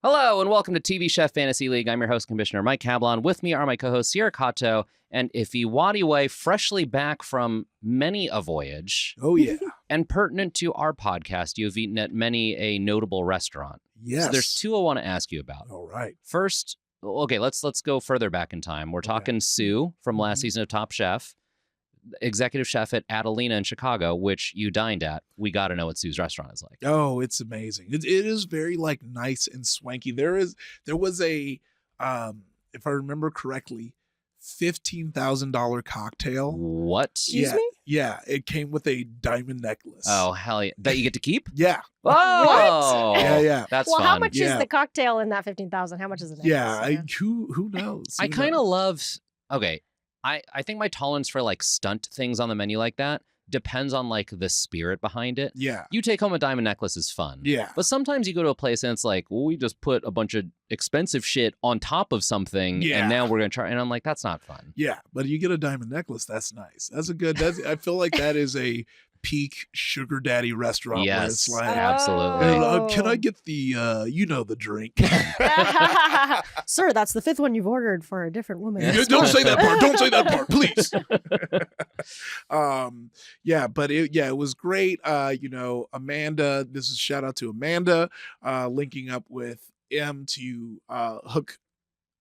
Hello and welcome to TV Chef Fantasy League. I'm your host, Commissioner Mike Cablon. With me are my co-hosts Sierra Kato and Ifiwadiwe, freshly back from many a voyage. Oh, yeah. And pertinent to our podcast, you have eaten at many a notable restaurant. Yes. So there's two I want to ask you about. All right. First, okay, let's go further back in time. We're talking Sue from last season of Top Chef, executive chef at Adelina in Chicago, which you dined at. We got to know what Sue's restaurant is like. Oh, it's amazing. It is very like nice and swanky. There was a, if I remember correctly, $15,000 cocktail. What? Excuse me? Yeah. It came with a diamond necklace. Oh, hell yeah. That you get to keep? Yeah. Oh, Yeah. That's well, fun. how much Yeah. is the cocktail in that 15,000? How much is it? Yeah. Who knows? I kind of love, okay, I think my tolerance for like stunt things on the menu like that depends on like the spirit behind it. Yeah. You take home a diamond necklace is fun. Yeah. But sometimes you go to a place and it's like, well, we just put a bunch of expensive shit on top of something and now we're going to try. And I'm like, that's not fun. Yeah. But you get a diamond necklace. That's nice. I feel like that is a peak sugar daddy restaurant. Yes, where it's like, absolutely. Can I get the, the drink? Sir, that's the fifth one you've ordered for a different woman. Don't say that part. Don't say that part, please. It was great. Amanda, this is shout out to Amanda, linking up with M to hook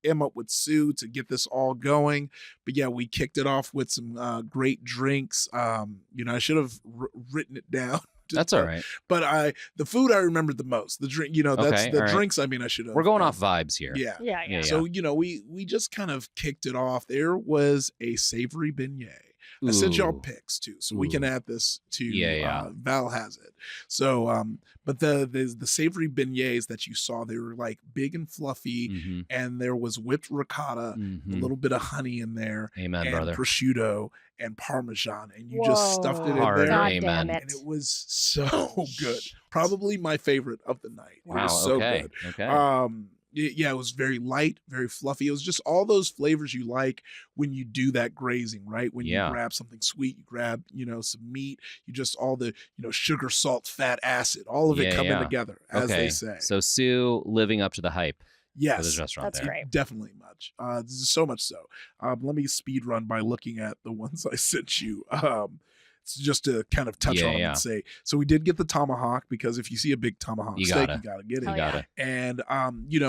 M up with Sue to get this all going. But yeah, we kicked it off with some great drinks. I should have written it down. That's all right. But the food I remembered the most. The drink, that's the drinks. I mean, I should have. We're going off vibes here. Yeah. So, we just kind of kicked it off. There was a savory beignet. I sent y'all pics too, so we can add this to Val has it. So, but the savory beignets that you saw, they were like big and fluffy, and there was whipped ricotta, a little bit of honey in there, Amen, and brother. prosciutto and Parmesan, and you just stuffed it in there. God Amen. damn it. And it was so good. Probably my favorite of the night. Wow. It was so good. Okay. It was very light, very fluffy. It was just all those flavors you like when you do that grazing, right? When you grab something sweet, you grab, some meat, you just all the, sugar, salt, fat, acid, all of it coming together, as they say. So Sue living up to the hype. Yes. For this restaurant That's great. Definitely much. So much so. Let me speed run by looking at the ones I sent you. Just to kind of touch on them and say, so we did get the tomahawk, because if you see a big tomahawk steak, you gotta get it. You got it. And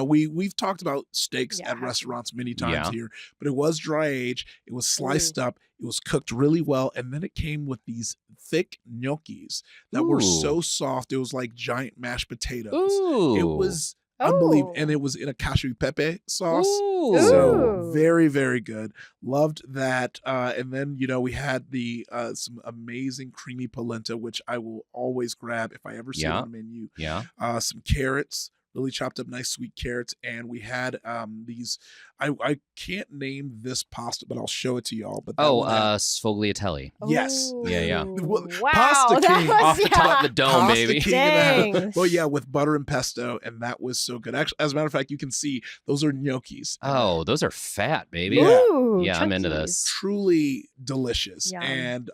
we've talked about steaks at restaurants many times here, but it was dry aged, it was sliced up, it was cooked really well, and then it came with these thick gnocchis that were so soft, it was like giant mashed potatoes. Ooh. It was unbelievable, and it was in a cashew pepe sauce. So very, very good. Loved that. And then we had the some amazing creamy polenta, which I will always grab if I ever see it on the menu. Some carrots, really chopped up nice sweet carrots, and we had these. I can't name this pasta, but I'll show it to y'all. But sfogliatelli. Yes. Yeah. Wow. Pasta king off the top of the dome, pasta baby. King Dang. well, yeah, with butter and pesto, and that was so good. Actually, as a matter of fact, you can see those are gnocchis. Oh, those are fat, baby. Ooh, yeah, I'm into this. Truly delicious. Yum. And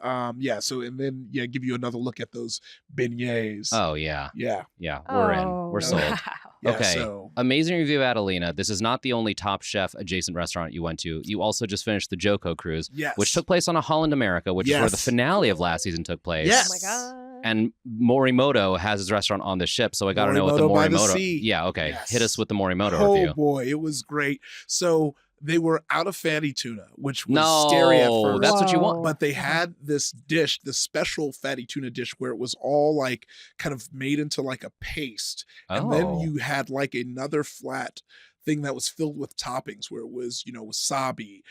give you another look at those beignets. Oh yeah. Yeah. We're in. We're sold. Wow. Yeah, Okay. so- Amazing review of Adelina. This is not the only Top Chef adjacent restaurant you went to. You also just finished the Joko cruise, Yes. which took place on a Holland America, which is where the finale of last season took place. Yes. Oh my God. And Morimoto has his restaurant on the ship, so I got to know what the Morimoto by the Morimoto. sea. Yeah, okay. Yes. Hit us with the Morimoto Oh review. boy, it was great. So they were out of fatty tuna, which was scary at first. That's what you want. But they had this dish, this special fatty tuna dish, where it was all like kind of made into like a paste. And then you had like another flat thing that was filled with toppings, where it was, wasabi,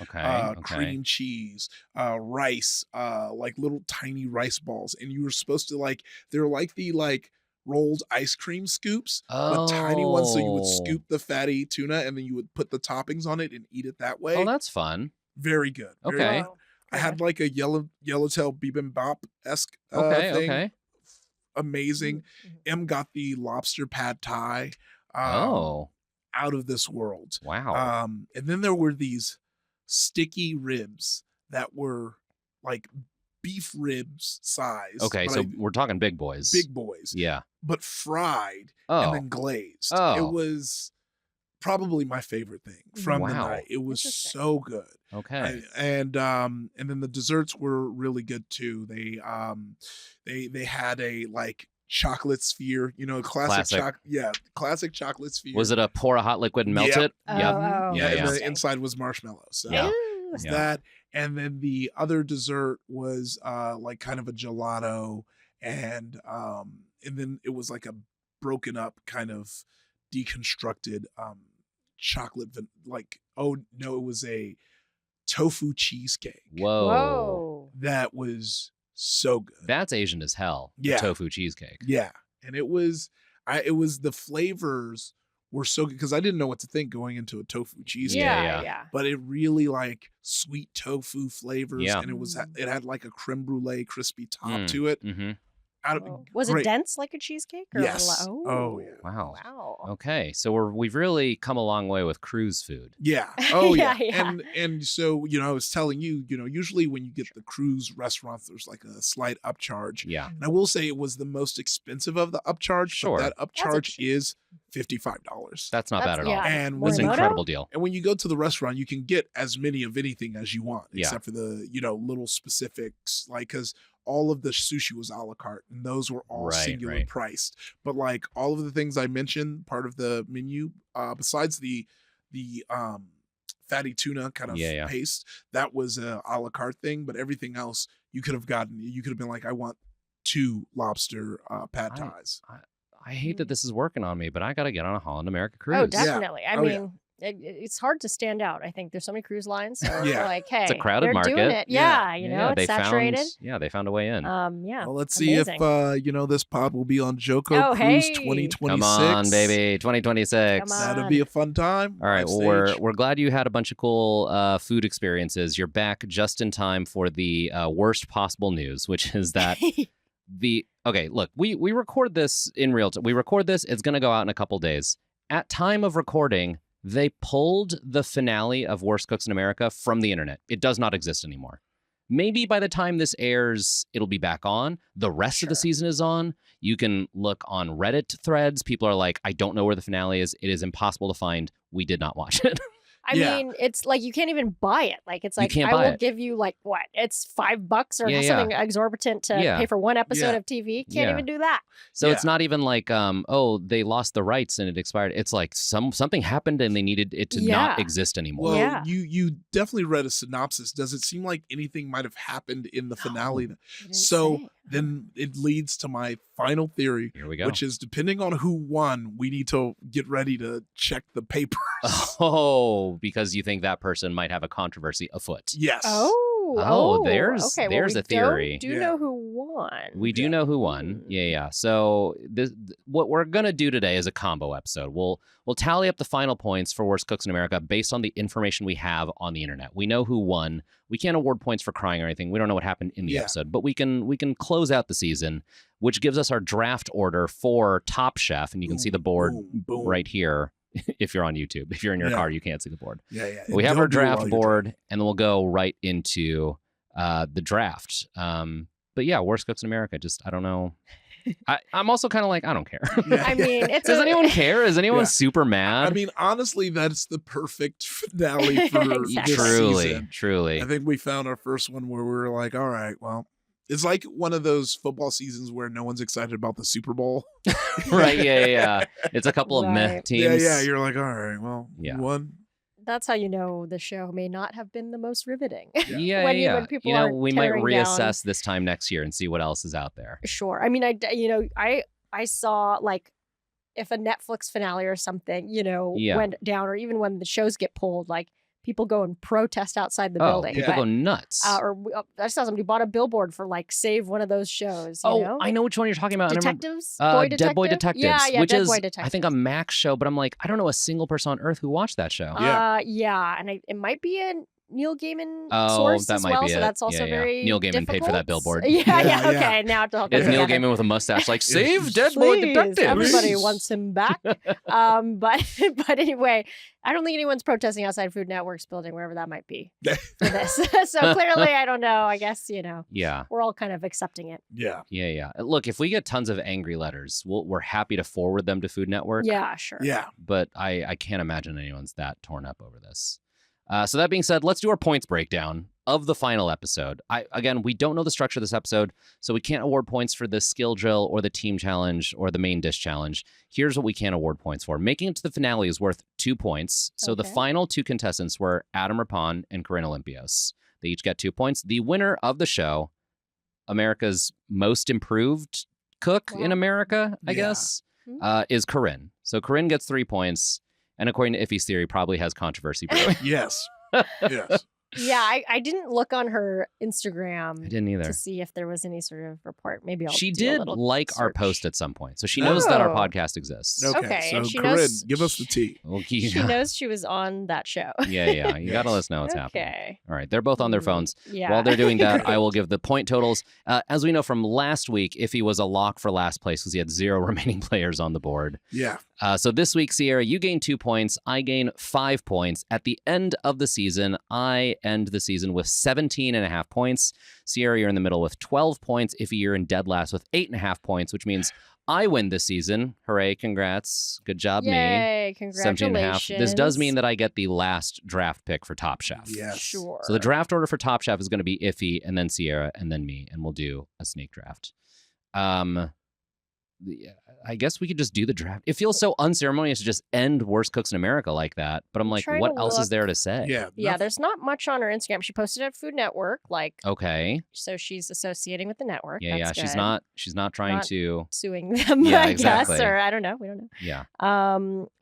cream cheese, rice, like little tiny rice balls. And you were supposed to they're like the rolled ice cream scoops, but tiny ones. So you would scoop the fatty tuna and then you would put the toppings on it and eat it that way. Oh, that's fun. Very good. Very Okay. good. I had like a yellowtail bibimbap-esque thing. Okay. Amazing. M got the lobster pad thai. Out of this world. Wow. And then there were these sticky ribs that were like beef ribs size. Okay, so we're talking big boys. Big boys. Yeah. But fried and then glazed. Oh. It was probably my favorite thing from the Wow. night. It was Interesting. so good. Okay. And then the desserts were really good too. They had a like chocolate sphere, Classic. classic chocolate sphere. Was it a pour a hot liquid and melt Yep. it? Oh, Yep. oh, Yeah, and yeah. the inside was marshmallow. So Yeah. Ooh. was Yeah. that. And then the other dessert was like kind of a gelato, and then it was like a broken up kind of deconstructed chocolate it was a tofu cheesecake Whoa. Whoa. that was so good. That's Asian as hell. The Yeah. tofu cheesecake. Yeah, and it was the flavors were so good because I didn't know what to think going into a tofu cheesecake. Yeah. Yeah. But it really like sweet tofu flavors, Yeah. and it had like a creme brulee crispy top Mm. to it. Mm-hmm. Whoa. Was it Great. dense like a cheesecake? Or Yes. Oh. Oh, yeah. Wow. Wow. Okay, so we've really come a long way with cruise food. Yeah. Oh yeah. Yeah. And so I was telling you, usually when you get the cruise restaurants, there's like a slight upcharge. Yeah. And I will say it was the most expensive of the upcharge. Sure. But that upcharge cheap. is $55. That's not bad at all. yeah. And That's an Morimoto? incredible deal. And when you go to the restaurant, you can get as many of anything as you want, Yeah. except for the, little specifics, like, because all of the sushi was a la carte and those were all Right, singular right. priced. But like all of the things I mentioned, part of the menu, besides the fatty tuna kind of Yeah. paste, that was a la carte thing. But everything else you could have been like, I want 2 lobster pad thais. I hate that this is working on me, but I got to get on a Holland America cruise. Oh, definitely. I Oh, yeah. mean, it's hard to stand out. I think there's so many cruise lines. So Yeah. we're like, hey, It's a crowded they're doing market. it. Yeah, Yeah. it's saturated. They found a way in. Yeah. Well, let's see if amazing. this pod will be on Joko Oh, Cruise hey. 2026. Come on, baby, 2026. Come That'll on. be a fun time. All right, Live well, stage. we're glad you had a bunch of cool food experiences. You're back just in time for the worst possible news, which is that okay, look, we record this in real time. We record this, it's going to go out in a couple days. At time of recording, they pulled the finale of Worst Cooks in America from the internet. It does not exist anymore. Maybe by the time this airs, it'll be back on. The rest of the season is on. You can look on Reddit threads. People are like, I don't know where the finale is. It is impossible to find. We did not watch it. I Yeah. mean, it's like you can't even buy it. Like it's like can't I buy will it. give you like what? It's $5 or Yeah, something exorbitant to Yeah. pay for one episode Yeah. of TV. Can't Yeah. even do that. So Yeah. it's not even like, they lost the rights and it expired. It's like something happened and they needed it to not Yeah. exist anymore. Well, Yeah. you definitely read a synopsis. Does it seem like anything might have happened in the finale? You didn't So say. then it leads to my final theory, Here we go. which is depending on who won, we need to get ready to check the papers. Oh, because you think that person might have a controversy afoot. Yes. Oh, there's okay. there's well, we a theory. Do Yeah. know who won? We do Yeah. know who won. Yeah. So what we're gonna do today is a combo episode. We'll tally up the final points for Worst Cooks in America based on the information we have on the internet. We know who won. We can't award points for crying or anything. We don't know what happened in the Yeah. episode, but we can close out the season, which gives us our draft order for Top Chef, and you can see the board Boom, boom. right here. If you're on YouTube, if you're in your Yeah. car, you can't see the board. Yeah. We have Don't our do it while draft you're board, and then we'll go right into the draft. But yeah, Worst Cooks in America. Just I don't know. I'm also kind of like I don't care. driving. Yeah. I mean, it's Does anyone care? Is anyone Yeah. super mad? I mean, honestly, that's the perfect finale for Exactly. this truly, season. truly. I think we found our first one where we were like, all right, well, it's like one of those football seasons where no one's excited about the Super Bowl. Right? Yeah. It's a couple of meh Right. teams. Yeah. You're like, all right, well, Yeah. one. That's how you know the show may not have been the most riveting. Yeah, When yeah. when people You know, aren't we might tearing reassess this time next year and see what else is out there. Sure. I mean, I saw like if a Netflix finale or something, Yeah. went down, or even when the shows get pulled, like people go and protest outside the building. People Yeah. go nuts. I saw somebody bought a billboard for like save one of those shows. You know? I know which one you're talking about. I remember- Detectives, Dead Boy Detectives, Yeah, which Dead is Boy I Detectives. think a Max show, but I'm like, I don't know a single person on earth who watched that show. Yeah. Yeah, and it might be a Neil Gaiman Oh, source that as might well, be so it. that's also Yeah. very Neil Gaiman paid for that difficult. billboard. Yeah, Yeah. okay. Now it all comes It's Neil together. Gaiman with a mustache, like, save Dead Boy Please, Detective. everybody wants him back. But anyway, I don't think anyone's protesting outside Food Network's building, wherever that might be, for this. So clearly, I don't know. I guess, Yeah. we're all kind of accepting it. Yeah. Look, if we get tons of angry letters, we're happy to forward them to Food Network. Yeah, sure. Yeah. But I can't imagine anyone's that torn up over this. So that being said, let's do our points breakdown of the final episode. Again, we don't know the structure of this episode, so we can't award points for the skill drill or the team challenge or the main dish challenge. Here's what we can award points for. Making it to the finale is worth 2 points. So the Okay. final 2 contestants were Adam Rapon and Corinne Olympios. They each get 2 points. The winner of the show, America's most improved cook in Wow. America, I Yeah. guess, is Corinne. So Corinne gets 3 points. And according to Iffy's theory, probably has controversy brewing. Yes. Yes. Yeah, I didn't look on her Instagram I didn't either. to see if there was any sort of report. Maybe I'll She do a did little like our search. post at some point, so she knows that our Oh. podcast exists. Okay, So and she Corinne, knows- give us the tea. Well, She knows she was on that show. yeah. You got to let us know what's happening. Okay. All right, they're both on their Mm, phones. Yeah. While they're doing that, I will give the point totals. As we know from last week, Iffy was a lock for last place because he had 0 remaining players on the board. Yeah. So this week, Sierra, you gain 2 points. I gain 5 points. At the end of the season, I end the season with 17.5 points. Sierra, you're in the middle with 12 points. Iffy, you're in dead last with 8.5 points, which means I win this season. Hooray, congrats. Good job, me. Yay, 17.5. congratulations. This does mean that I get the last draft pick for Top Chef. Yes. Sure. So the draft order for Top Chef is going to be Iffy, and then Sierra, and then me, and we'll do a snake draft. I guess we could just do the draft. It feels so unceremonious to just end Worst Cooks in America like that. But I'm like, trying what to else is look. there to say? Yeah. Yeah, there's not much on her Instagram. She posted at Food Network, Okay. so she's associating with the network. Yeah. That's She's good. not trying Not- to. Suing them, Yeah, I exactly. guess, or I don't know. We don't know. Yeah.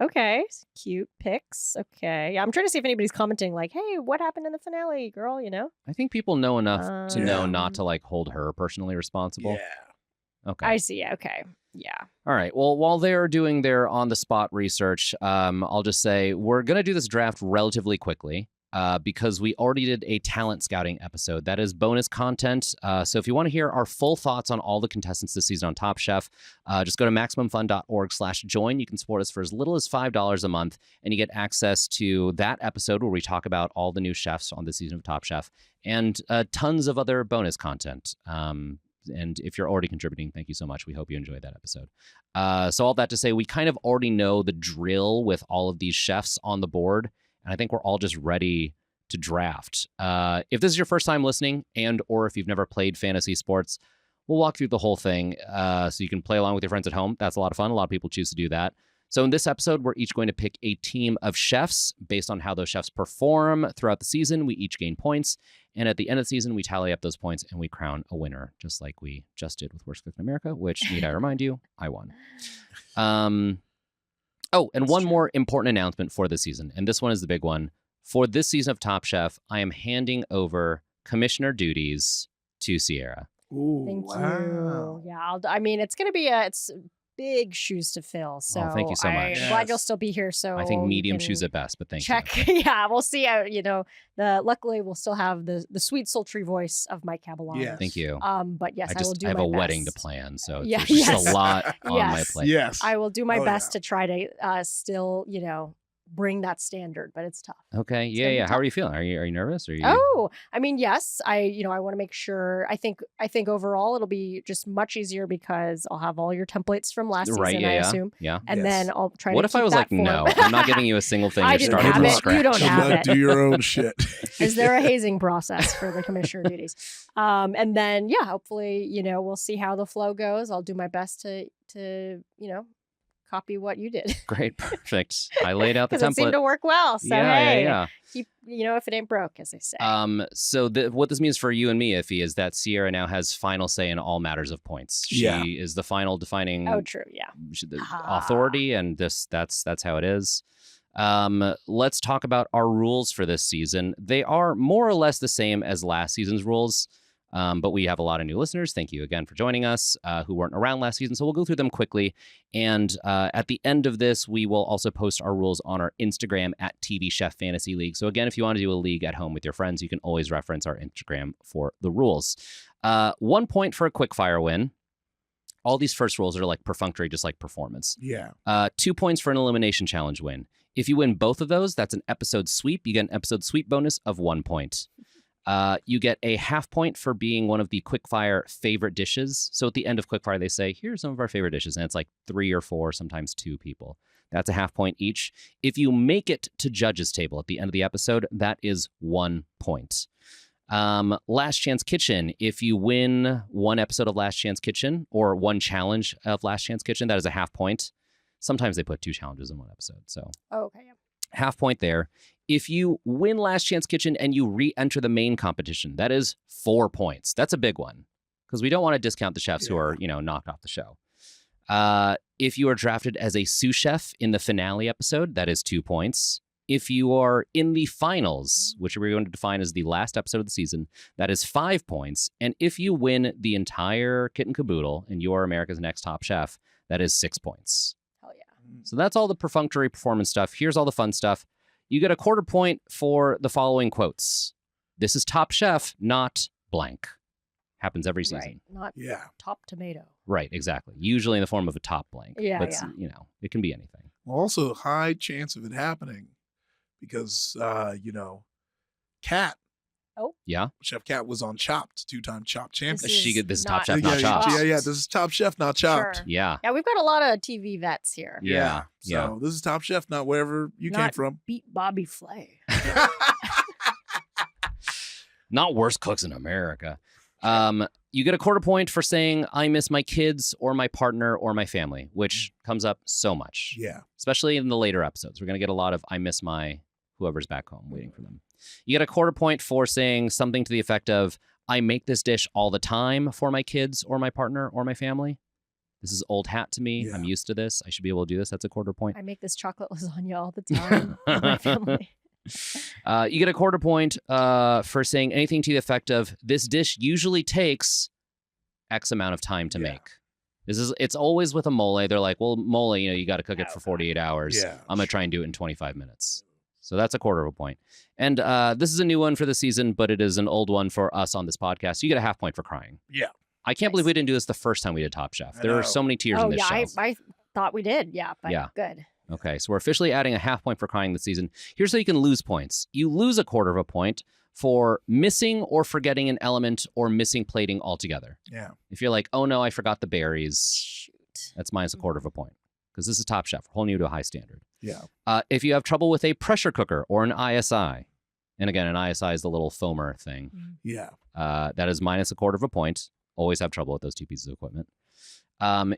Okay, cute pics. Okay, yeah, I'm trying to see if anybody's commenting like, "Hey, what happened in the finale, girl?" I think people know enough to know Um, not to like hold her personally responsible. Yeah. Okay. I see. Okay, yeah. All right. Well, while they're doing their on the spot research, I'll just say we're going to do this draft relatively quickly because we already did a talent scouting episode. That is bonus content. So if you want to hear our full thoughts on all the contestants this season on Top Chef, just go to MaximumFun.org/join. You can support us for as little as $5 a month, and you get access to that episode where we talk about all the new chefs on this season of Top Chef and tons of other bonus content. And if you're already contributing, thank you so much. We hope you enjoyed that episode. So all that to say, we kind of already know the drill with all of these chefs on the board, and I think we're all just ready to draft. If this is your first time listening, and or if you've never played fantasy sports, we'll walk through the whole thing so you can play along with your friends at home. That's a lot of fun. A lot of people choose to do that. So in this episode, we're each going to pick a team of chefs based on how those chefs perform throughout the season. We each gain points. And at the end of the season, we tally up those points and we crown a winner, just like we just did with Worst Cook in America, which, need I remind you, I won. And one more important announcement for this season, and this one is the big one. For this season of Top Chef, I am handing over commissioner duties to Sierra. Ooh, Thank wow. you. Yeah, I mean, it's gonna be it's big shoes to fill. So thank you so much. I'm glad you'll Yes. still be here. So I think you medium can shoes at best, but thank check. you. Yeah, we'll see. Luckily we'll still have the sweet sultry voice of Mike Caballon. Yes. A you. But yes, I will do I have my a wedding to best. plan, so Yeah, there's just yes. a lot on my Yes. plate. Yes. I will do my Oh, best yeah. to try to still, bring that standard, but it's tough. Okay, It's gonna be yeah. How tough. are you feeling? Are you nervous? Are you? Oh, I mean, yes. I want to make sure. I think overall it'll be just much easier because I'll have all your templates from last Right, season. yeah, I yeah. assume, Yeah. and Yes. then I'll try. What to if I keep was that like, form. no, I'm not giving you a single thing. I You're didn't starting have from it. You scratch. don't Come have on, it. do your own shit. Is there a hazing process for the commissioner duties? And then hopefully we'll see how the flow goes. I'll do my best to copy what you did. Great, perfect. I laid out the Because it seemed template. to work well. So yeah, hey, yeah. keep if it ain't broke, as they say. So what this means for you and me, Iffy, is that Sierra now has final say in all matters of points. She Yeah. is the final defining Oh, true. Yeah. the Ah. authority, and that's how it is. Let's talk about our rules for this season. They are more or less the same as last season's rules. But we have a lot of new listeners. Thank you again for joining us who weren't around last season. So we'll go through them quickly. And at the end of this, we will also post our rules on our Instagram at TV Chef Fantasy League. So again, if you want to do a league at home with your friends, you can always reference our Instagram for the rules. 1 point for a quickfire win. All these first rules are like perfunctory, just like performance. Yeah. 2 points for an elimination challenge win. If you win both of those, that's an episode sweep. You get an episode sweep bonus of 1 point. You get a half point for being one of the quickfire favorite dishes. So at the end of quickfire, they say, here's some of our favorite dishes. And it's like 3 or 4, sometimes 2 people. That's a half point each. If you make it to judges table at the end of the episode, that is 1 point. Last Chance Kitchen. If you win 1 episode of Last Chance Kitchen or 1 challenge of Last Chance Kitchen, that is a half point. Sometimes they put 2 challenges in 1 episode. So Okay. half point there. If you win Last Chance Kitchen and you re-enter the main competition, that is 4 points. That's a big one because we don't want to discount the chefs who are, knocked off the show. If you are drafted as a sous chef in the finale episode, that is 2 points. If you are in the finals, which we're going to define as the last episode of the season, that is 5 points. And if you win the entire kit and caboodle and you are America's Next Top Chef, that is 6 points. Hell yeah. So that's all the perfunctory performance stuff. Here's all the fun stuff. You get a quarter point for the following quotes. This is Top Chef, not blank. Happens every season. Right. Not top tomato. Right, exactly. Usually in the form of a top blank. Yeah, but, it can be anything. Well, also high chance of it happening because, Kat. Oh. Yeah? Chef Kat was on Chopped, 2-time Chopped champion. This is Top Chef, yeah, not Chopped. Yeah, this is Top Chef, not Chopped. Sure. Yeah. Yeah, we've got a lot of TV vets here. Yeah. So this is Top Chef, not wherever you came Not from. Beat Bobby Flay. Not worst cooks in America. You get a quarter point for saying, I miss my kids or my partner or my family, which comes up so much. Yeah. Especially in the later episodes. We're going to get a lot of, I miss my whoever's back home waiting for them. You get a quarter point for saying something to the effect of, I make this dish all the time for my kids or my partner or my family. This is old hat to me. Yeah. I'm used to this. I should be able to do this. That's a quarter point. I make this chocolate lasagna all the time for my family. You get a quarter point for saying anything to the effect of, this dish usually takes X amount of time to make. It's always with a mole. They're like, well, mole, you got to cook it for 48 hours. Yeah. I'm going to try and do it in 25 minutes. So that's a quarter of a point. And this is a new one for the season, but it is an old one for us on this podcast. You get a half point for crying. Yeah. I can't believe we didn't do this the first time we did Top Chef. I There know. are so many tears Oh, in this yeah. show. I thought we did. Yeah. But Yeah. good. Okay, so we're officially adding a half point for crying this season. Here's how you can lose points. You lose a quarter of a point for missing or forgetting an element or missing plating altogether. Yeah. If you're like, oh no, I forgot the berries, Shoot. that's minus a quarter of a point because this is Top Chef, holding you to a high standard. Yeah. If you have trouble with a pressure cooker or an ISI, and again, an ISI is the little foamer thing, Yeah. that is minus a quarter of a point. Always have trouble with those 2 pieces of equipment.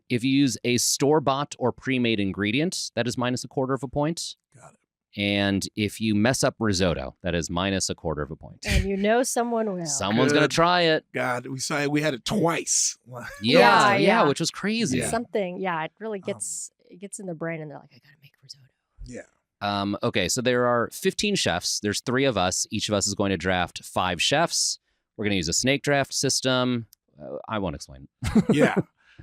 If you use a store-bought or pre-made ingredient, that is minus a quarter of a point. Got it. And if you mess up risotto, that is minus a quarter of a point. And someone will. Someone's going to Good. try it. God, we had it twice. Yeah, which was crazy. Yeah. Something. Yeah. It really gets in their brain and they're like, I got to make risotto. Yeah. Okay, so there are 15 chefs. There's 3 of us. Each of us is going to draft 5 chefs. We're going to use a snake draft system. I won't explain. Yeah.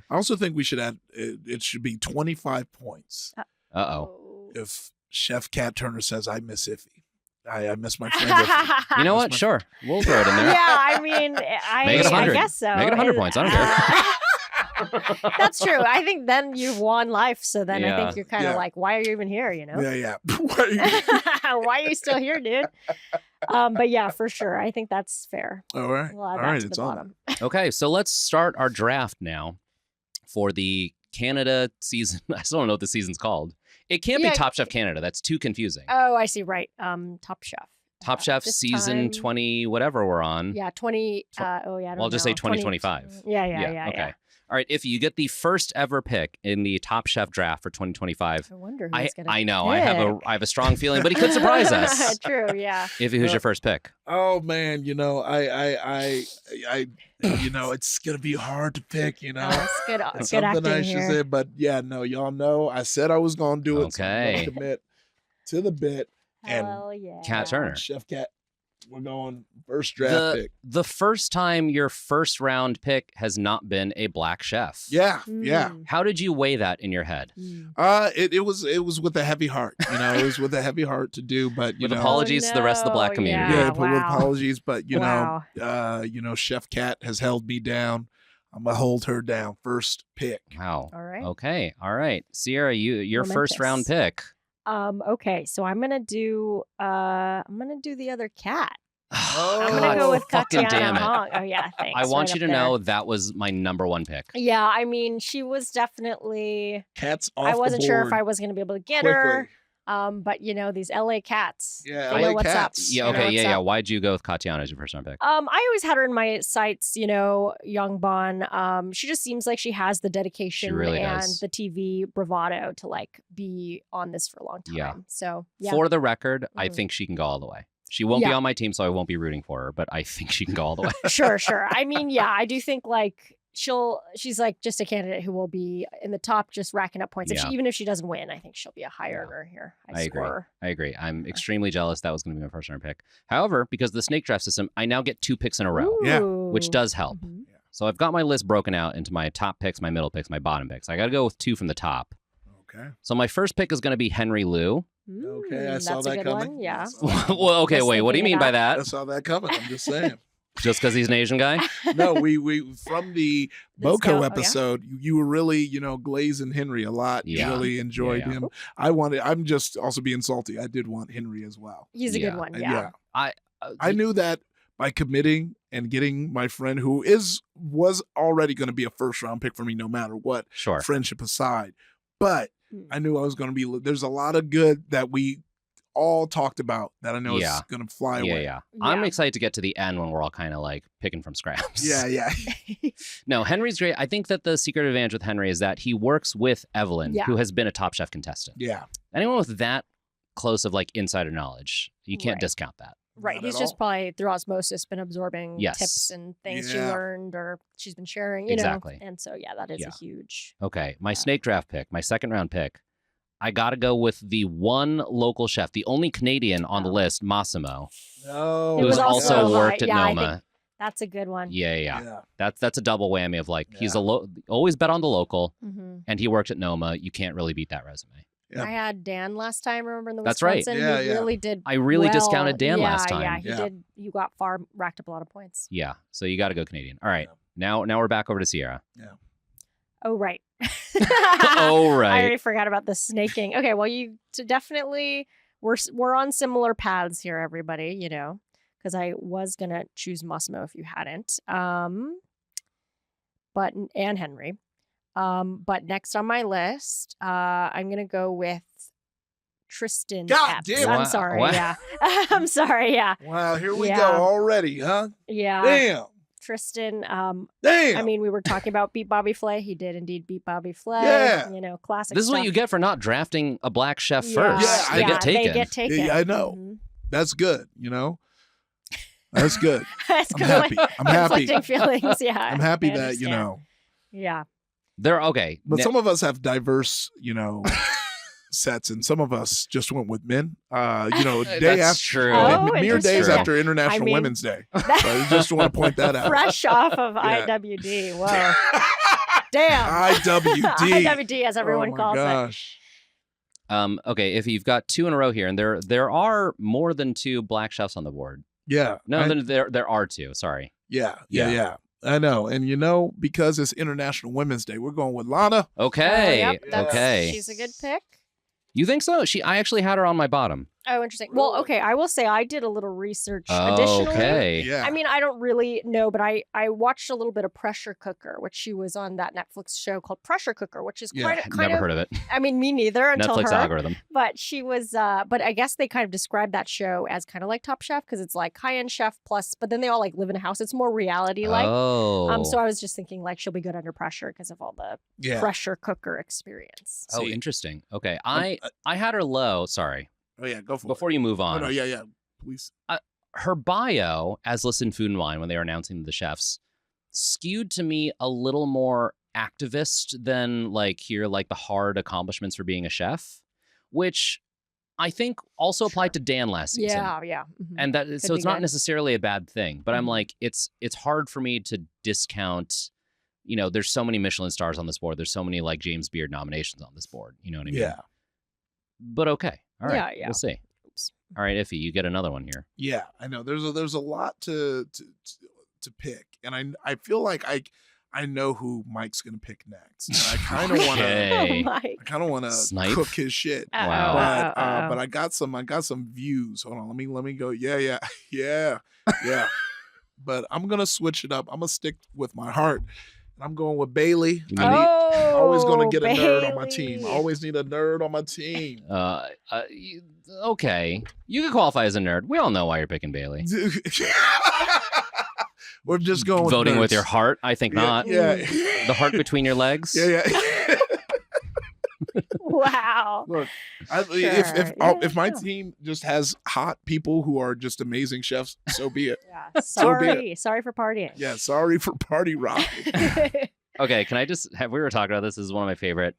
I also think we should add, it should be 25 points. Uh-oh. If Chef Kat Turner says, I miss Iffy. I miss my friend Iffy. You know what? my- Sure. We'll throw it in there. Yeah, I mean, Make it I 100. guess so. Make it 100 points. I don't care. That's true. I think then you've won life. So then I Yeah. think you're kind of Yeah. like, why are you even here? Yeah. Why are you still here, dude? But yeah, for sure. I think that's fair. All right. We'll add All that right. to It's the on. bottom. Okay, so let's start our draft now for the Canada season. I still don't know what the season's called. It can't Yeah. be Top Chef Canada. That's too confusing. Oh, I see. Right. Top Chef. Top Chef this season time- 20, whatever we're on. Yeah, 20. Tw- I don't know. Well, I'll just say 2025. Yeah. Okay. All right. If you get the first ever pick in the Top Chef draft for 2025, I wonder who's going to I know I have a strong feeling, but he could surprise us. True. Yeah. If who's your first pick? Oh man, I it's gonna be hard to pick, It's good. That's Good something I acting should here. say, but yeah, no, y'all know I said I was gonna do it. So I'm Okay. gonna commit to the bit. And Hell yeah. Kat Turner. Chef Kat We're going first draft pick. The first time your first round pick has not been a black chef. Yeah. How did you weigh that in your head? It was with a heavy heart. It was with a heavy heart to do, but with apologies to the rest of the black community. Yeah, with apologies, but Chef Cat has held me down. I'm gonna hold her down. First pick. Wow. All right. Okay. All right. Sierra, your first round pick. Okay, so I'm gonna do the other cat. Oh, I'm gonna go with fucking Tatiana damn it. Hong. Oh yeah, thanks. I want right you to up there. know that was my number one pick. Yeah, I mean, she was definitely. Cat's off I wasn't the sure board if I was gonna be able to get quickly. her. But these LA cats. Yeah, they LA know what's cats. up. Yeah. They know Okay. what's Yeah. up. Why'd you go with Katiana as your first round pick? I always had her in my sights, Young Bon. She just seems like she has the dedication really and does. the TV bravado to like be on this for a long time. Yeah. So yeah. For the record, I Mhm. think she can go all the way. She won't be Yeah. on my team, so I won't be rooting for her, but I think she can go all the way. Sure. I mean, yeah, I do think like she's like just a candidate who will be in the top, just racking up points. Yeah. Even if she doesn't win, I think she'll be a high earner here. I agree. Scorer. I agree. I'm extremely jealous that was going to be my first round pick. However, because of the snake draft system, I now get 2 picks in a row, Yeah. which Ooh. does help. Mhm. So I've got my list broken out into my top picks, my middle picks, my bottom picks. I got to go with 2 from the top. Okay. So my first pick is going to be Henry Liu. Okay, I saw that's that a good coming. one. Yeah. Well, okay, Just wait. What do you thinking mean by it that? I saw that coming. I'm just saying. Just because he's an Asian guy? No, we from the This guy- Boko oh, yeah? episode, you were really, glazing Henry a lot. Yeah. You really enjoyed Yeah. him. I'm just also being salty. I did want Henry as well. He's a Yeah. good one. And Yeah. I knew that by committing and getting my friend who was already going to be a first round pick for me no matter what, Sure. friendship aside. But Mm. I knew I was going to be there's a lot of good that we all talked about that I know Yeah. is going to fly Yeah, away. yeah. I'm Yeah. excited to get to the end when we're all kind of like picking from scraps. Yeah. No, Henry's great. I think that the secret advantage with Henry is that he works with Evelyn, Yeah. who has been a Top Chef contestant. Yeah. Anyone with that close of like insider knowledge, you can't Right. discount that. Right. Not He's at just all. probably through osmosis been absorbing Yes. tips and things she Yeah. learned or she's been sharing, Exactly. And so yeah, that is Yeah. a huge Okay, my Yeah. snake draft pick, my second round pick, I got to go with the one local chef, the only Canadian on the Oh. list, Massimo, No. It who's was also also worked my- at yeah, I Noma. that's a good one. Yeah. That's a double whammy of like he's Yeah. always bet on the local, Mhm. and he worked at Noma. You can't really beat that resume. Yeah. I had Dan last time, remember in the That's right. Wisconsin? Yeah, he yeah. really did I really well. discounted Dan Yeah, last time. Yeah, he Yeah. did. You got far, racked up a lot of points. Yeah, so you got to go Canadian. All right, Yeah. now we're back over to Sierra. Oh, right. Oh I right. already forgot about the snaking. Okay, well, definitely we're on similar paths here, everybody. Because I was gonna choose Massimo if you hadn't. But and Henry. But next on my list, I'm gonna go with Tristan. God Epps. damn it. I'm Wow, sorry. what? Yeah, I'm sorry. Yeah, Wow, here we Yeah. go already, huh? yeah. Damn. Tristan. Damn. I mean, we were talking about beat Bobby Flay. He did indeed beat Bobby Flay. Yeah. Classic. This is what stuff. you get for not drafting a black chef Yeah, first. Yeah, they I get taken. They get taken. Yeah, I know. Mhm. That's good, That's good. It's I'm kind of happy. like I'm happy. conflicting feelings. Yeah, I'm happy I that, understand. Yeah. They're okay. But Now- some of us have diverse, sets, and some of us just went with men. Day That's after true. Oh, mere days interesting. after International I mean- Women's Day. So I just want to point that out. Fresh off of Yeah. IWD. Whoa. Damn. IWD. IWD, as everyone oh my calls it. gosh. Okay, if you've got 2 in a row here, and there are more than 2 black chefs on the board. Yeah. No, I- there are 2. Sorry. Yeah. I know. And because it's International Women's Day, we're going with Lana. Okay. Yep, that's- Okay. She's a good pick. You think so? I actually had her on my bottom. Oh, interesting. Well, Really? okay. I will say I did a little research additionally. Okay. Yeah. I mean, I don't really know, but I watched a little bit of Pressure Cooker, which she was on that Netflix show called Pressure Cooker, which is Yeah, kind Never of. heard of it. I mean, me neither until Netflix her. algorithm. But she was. But I guess they kind of described that show as kind of like Top Chef because it's like high-end chef plus, but then they all like live in a house. It's more reality-like. Oh. So I was just thinking like she'll be good under pressure because of all the yeah. Pressure Cooker experience. Oh, See. interesting. Okay. I had her low. Sorry. Oh, yeah. Go for it. Before you move on. Oh, no, yeah. Please. Her bio as listed Food and Wine when they were announcing the chefs skewed to me a little more activist than like the hard accomplishments for being a chef, which I think also applied to Dan last season. Yeah. Mhm. And that so be it's not good. necessarily a bad thing, but I'm Mhm. like it's hard for me to discount, there's so many Michelin stars on this board. There's so many like James Beard nominations on this board. You know what I mean? Yeah. But okay. All right. Yeah. We'll see. Oops. All right, Iffy, you get another one here. Yeah, I know. There's a lot to pick, and I feel like I know who Mike's gonna pick next. And I kind of want to Okay. Oh, Mike. I kind of want to Snipe? cook his shit. Wow. But I got some views. Hold on, let me go. Yeah. But I'm gonna switch it up. I'm gonna stick with my heart, and I'm going with Bailey. Always gonna get a nerd on my team. I always need a nerd on my team. Okay. You can qualify as a nerd. We all know why you're picking Bailey. We're just going with Voting with nerds. your heart? I think not. Yeah. The heart between your legs? Yeah. Wow. Look, if my team just has hot people who are just amazing chefs, so be it. Yeah. So be Sorry. Sorry for partying. Yeah, sorry for party rock. Okay, can I just have we were talking about this? This is one of my favorite.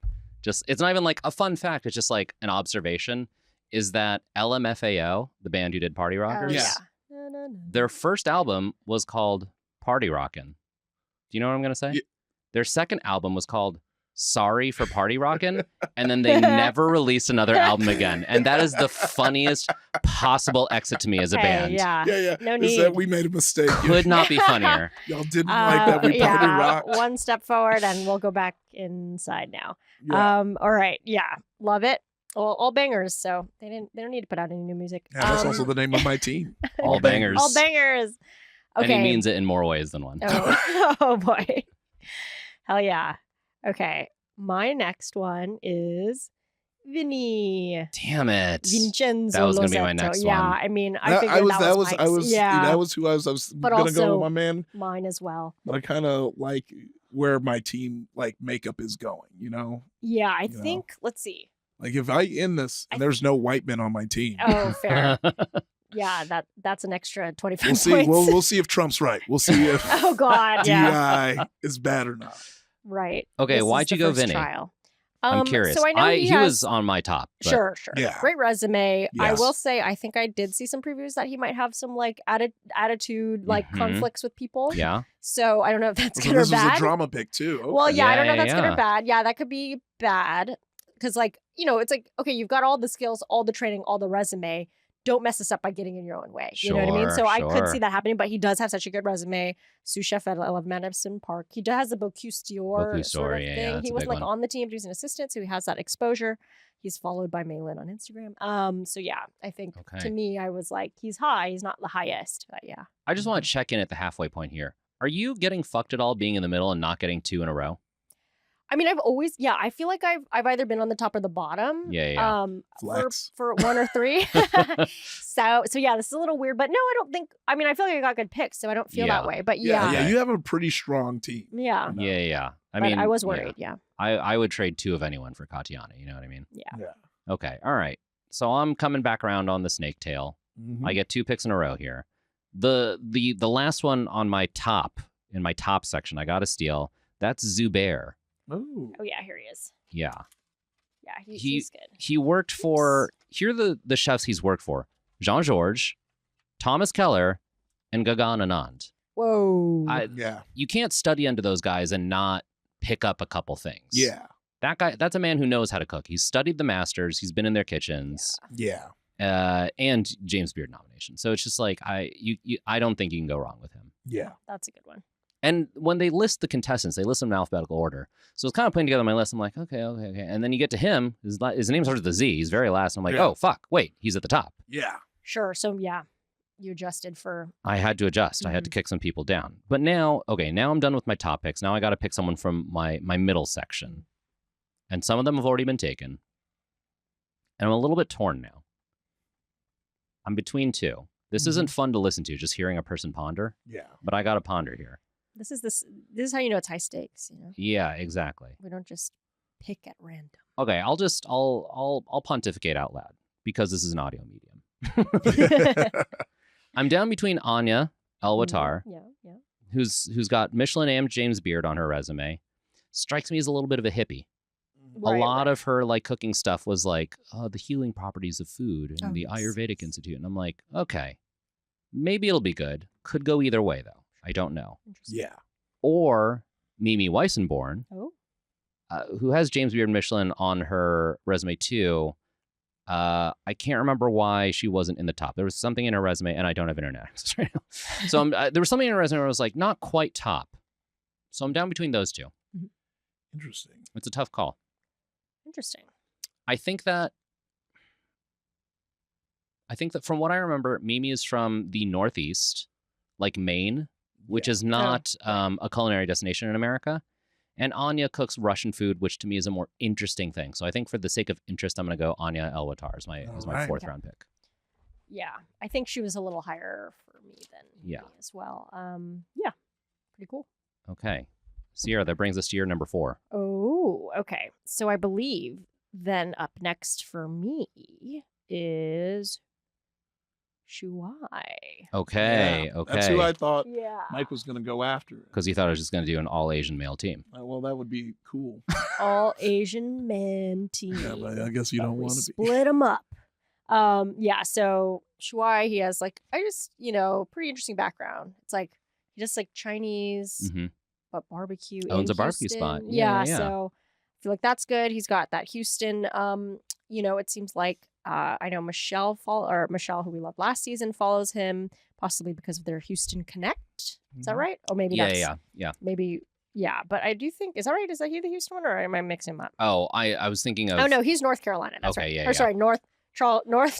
It's not even like a fun fact, it's just like an observation. Is that LMFAO, the band who did Party Rockers? Yeah. Their first album was called Party Rockin'. Do you know what I'm gonna say? Yeah. Their second album was called Sorry for Party Rockin', and then they never released another album again. And that is the funniest possible exit to me as a band. Yeah. Yeah. No Is need. that we made a mistake. Could not be funnier. Y'all didn't like that we party rock. One step forward, and we'll go back inside now. Yeah. All right. Yeah. Love it. All bangers. So they don't need to put out any new music. Yeah, that's also the name of my team. All bangers. All bangers. Okay. And he means it in more ways than one. Oh boy. Hell yeah. Okay. My next one is Vinny. Damn it. Vincenzo That was gonna be my Lozetto. next Yeah, one. I mean, I figured that was Mike's. Yeah, that was who I was But gonna also go with my man. mine as well. But I kind of like where my team like makeup is going, Yeah, I You know. think. Let's see. Like if I end this and there's no white men on my team, Oh, fair. Yeah, that's an extra 25 we'll see. points. We'll see if Trump's right. We'll see if Oh God, yeah. DI is bad or not. Right. Okay, This is why'd the you go first Vinny? trial. I'm curious. So I know he has, was on my top. But Sure. Yeah. Great resume. I Yes. will say, I think I did see some previews that he might have some like attitude, like Mhm. conflicts with people. Yeah. So I don't know if that's So good or this was bad. a drama pick too. Okay. Well, yeah, I don't know if Yeah, that's good yeah. or bad. Yeah, that could be bad. Because, like, it's like, okay, you've got all the skills, all the training, all the resume. Don't mess this up by getting in your own way. You know what I mean? Sure, So I could sure. see that happening, but he does have such a good resume. Sous chef at 11 Madison Park. He does the Bocuse d'Or Bocuse sort d'Or, of yeah, thing. that's He a was big like one. on the team, but he's an assistant, so he has that exposure. He's followed by Malin on Instagram. So yeah, I think Okay. to me, I was like, he's high. He's not the highest, but yeah. I just want to check in at the halfway point here. Are you getting fucked at all being in the middle and not getting two in a row? I mean, I feel like I've either been on the top or the bottom. Yeah. Flex. For one or three. so yeah, this is a little weird, but no, I don't think. I mean, I feel like I got good picks, so I don't feel Yeah. that way. But Yeah, yeah, you have a pretty strong team. yeah. Yeah. I But mean, I was yeah. worried. Yeah. I would trade two of anyone for Katiana. You know what I mean? Yeah. Yeah. Okay. All right. So I'm coming back around on the snake tail. Mhm. I get 2 picks in a row here. The last one on my top, in my top section, I got to steal. That's Zubair. Ooh. Oh yeah, here he is. Yeah. Yeah, He- he's good. He worked for, here are the chefs he's worked for. Jean-Georges, Thomas Keller, and Gagan Anand. Whoa. Yeah. You can't study under those guys and not pick up a couple things. Yeah. That guy, that's a man who knows how to cook. He's studied the masters. He's been in their kitchens. Yeah. And James Beard nomination. So it's just like, I don't think you can go wrong with him. Yeah. That's a good one. And when they list the contestants, they list them in alphabetical order. So it's kind of putting together my list. I'm like, okay. And then you get to him. His name starts with a Z. He's very last. I'm like, Yeah. oh, fuck. Wait, he's at the top. Yeah. Sure. So yeah, you adjusted for. I had to adjust. I had to kick some people down. But now I'm done with my top picks. Now I got to pick someone from my middle section. And some of them have already been taken. And I'm a little bit torn now. I'm between two. This isn't fun to listen to, just hearing a person ponder. Yeah. But I got to ponder here. This is how you know it's high stakes. Yeah, exactly. We don't just pick at random. Okay, I'll pontificate out loud because this is an audio medium. I'm down between Anya Elwatar, Yeah. who's got Michelin and James Beard on her resume. Strikes me as a little bit of a hippie. a lot of her like cooking stuff was like the healing properties of food and the yes. Ayurvedic Institute. And I'm like, okay, maybe it'll be good. Could go either way, though. I don't know. Yeah. Or Mimi Weissenborn, who has James Beard Michelin on her resume too. I can't remember why she wasn't in the top. There was something in her resume, and I don't have internet access right now. So there was something in her resume where I was like, not quite top. So I'm down between those two. Interesting. It's a tough call. Interesting. I think that from what I remember, Mimi is from the Northeast, like Maine, which is not a culinary destination in America. And Anya cooks Russian food, which to me is a more interesting thing. So I think for the sake of interest, I'm going to go Anya Elwatar as my fourth round pick. Yeah, I think she was a little higher for me than me as well. Yeah, pretty cool. Okay. Sierra, that brings us to your number 4. Oh, okay. So I believe then up next for me is Shuai. Okay. Yeah, that's who I thought Yeah. Mike was going to go after. Because he thought I was just going to do an all Asian male team. Well, that would be cool. All Asian men team. Yeah, but I guess you don't want to be. Split them up. Yeah, so Shuai, he has like, pretty interesting background. It's like, he does like Chinese, but barbecue. Owns in a barbecue Houston. spot. Yeah, so I feel like that's good. He's got that Houston, it seems like, I know Michelle, who we loved last season, follows him, possibly because of their Houston Connect. Is that right? Or maybe yeah. Maybe, yeah. But I do think, is that right? Is that he the Houston one, or am I mixing him up? Oh, I was thinking of... Oh, no, he's North Carolina. That's okay, right. Yeah, sorry, North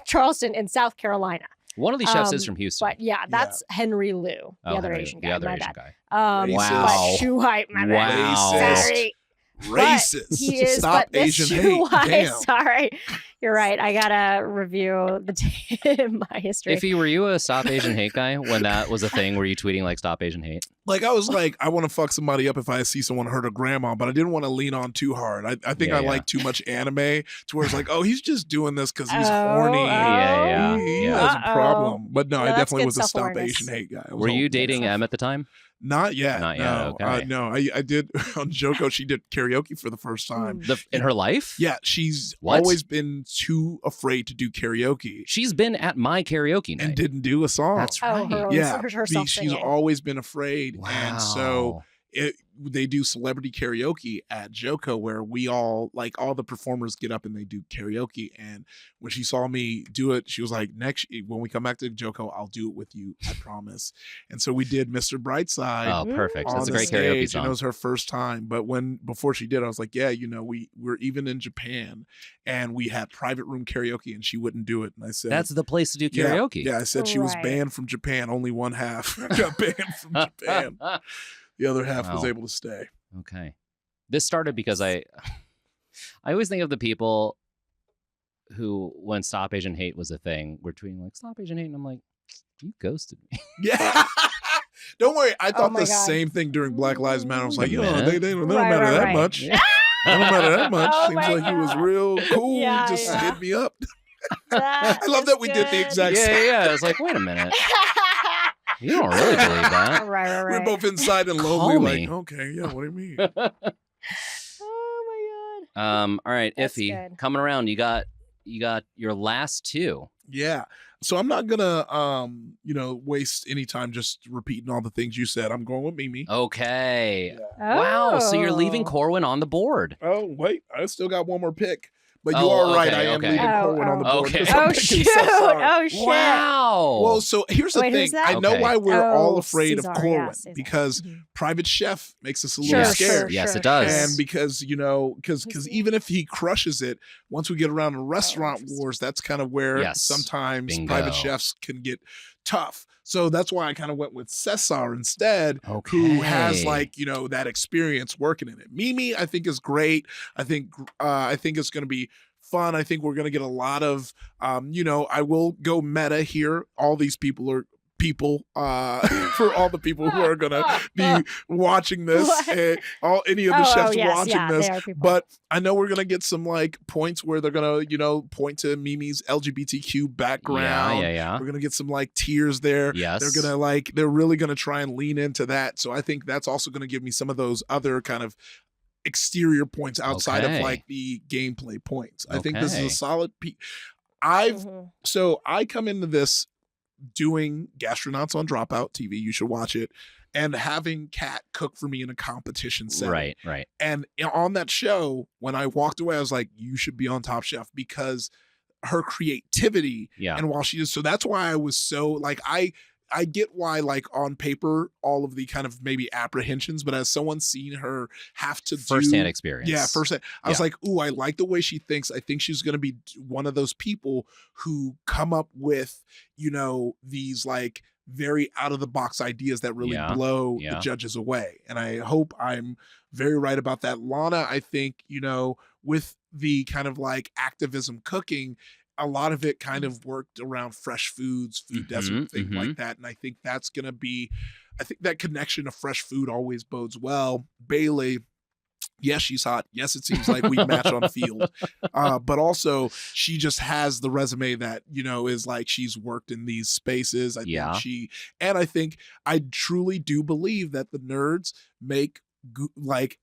Charleston in South Carolina. One of these chefs is from Houston. But yeah, that's Henry Liu, the other Asian guy. The other Asian guy. Wow. But Shuai, my bad. Sorry. Racist. He is, Stop but this Asian hate. Damn. Sorry. You're right. I gotta review my history. Iffy, were you a Stop Asian Hate guy when that was a thing? Were you tweeting like Stop Asian Hate? Like, I was like, I want to fuck somebody up if I see someone hurt a grandma, but I didn't want to lean on too hard. I think I like too much anime to where it's like, oh, he's just doing this because he's horny. He has a problem. But no, I definitely was a Stop Asian Hate guy. Were you dating M at the time? Not yet. Not yet. Okay. No, I did on Joko. She did karaoke for the first time in her life. Yeah, she's always been too afraid to do karaoke. She's been at my karaoke night and didn't do a song. That's right. She's always been afraid, and so they do celebrity karaoke at Joko, where we all the performers get up and they do karaoke. And when she saw me do it, she was like, when we come back to Joko, I'll do it with you, I promise. And so we did Mr. Brightside. Oh, perfect. That's a great stage, karaoke song. And it was her first time. But before she did, I was like, yeah, we're even in Japan and we had private room karaoke and she wouldn't do it. And I said, that's the place to do karaoke. Yeah, I said she was banned from Japan. Only one half got banned from Japan. The other half was able to stay. Okay. This started because I always think of the people who, when Stop Asian Hate was a thing, were tweeting like, Stop Asian Hate. And I'm like, you ghosted me. Yeah. Don't worry. I thought the same thing during Black Lives Matter. I was like, they don't matter that much. They don't matter that much. Seems like he was real cool. He just hit me up. I love that we did the exact same. Yeah. It's like, wait a minute. You don't really believe that. Right. We're both inside and lonely, like, okay, yeah, what do you mean? Oh my God. All right, That's Iffy, coming around, you got your last 2. Yeah. So I'm not gonna waste any time just repeating all the things you said. I'm going with Mimi. Okay. Yeah. Wow. So you're leaving Corwin on the board. Oh, wait, I still got one more pick. But you are right. I am leaving Corwin on the board. Okay. Oh, shoot. Oh, shit. Wow. Well, so here's the thing. I know why we're all afraid of Corwin because Private Chef makes us a little scared. Yes, it does. And because, because even if he crushes it, once we get around to Restaurant Wars, that's kind of where sometimes private chefs can get tough. So that's why I kind of went with Cesar instead, who has that experience working in it. Mimi, I think, is great. I think it's going to be fun. I think we're going to get a lot of, I will go meta here. All these people are people for all the people who are going to be watching this, any of the chefs watching this. But I know we're going to get some points where they're going to, point to Mimi's LGBTQ background. Yeah. We're going to get some tears there. Yes. They're going to they're really going to try and lean into that. So I think that's also going to give me some of those other kind of exterior points outside of Okay. like the gameplay points. I think this is Okay. a solid Mhm. so I come into this doing Gastronauts on Dropout TV. You should watch it. And having Kat cook for me in a competition setting. Right. And on that show, when I walked away, I was like, you should be on Top Chef because her creativity. Yeah. And while she is, so that's why I was so like, I get why, like on paper, all of the kind of maybe apprehensions, but as someone seen her have to First-hand do, experience. yeah, firsthand, I was Yeah. like, ooh, I like the way she thinks. I think she's going to be one of those people who come up with, you know, these like very out of the box ideas that really Yeah. blow the Yeah. judges away. And I hope I'm very right about that. Lana, I think, you know, with the kind of like activism cooking, a lot of it kind of worked around fresh foods, food desert, thing like that. And I think that's going to be, I think that connection of fresh food always bodes well. Bailey, yes, she's hot. Yes, it seems like we match on the field. But also she just has the resume that, you know, is like she's worked in these spaces. I think I truly do believe that the nerds make like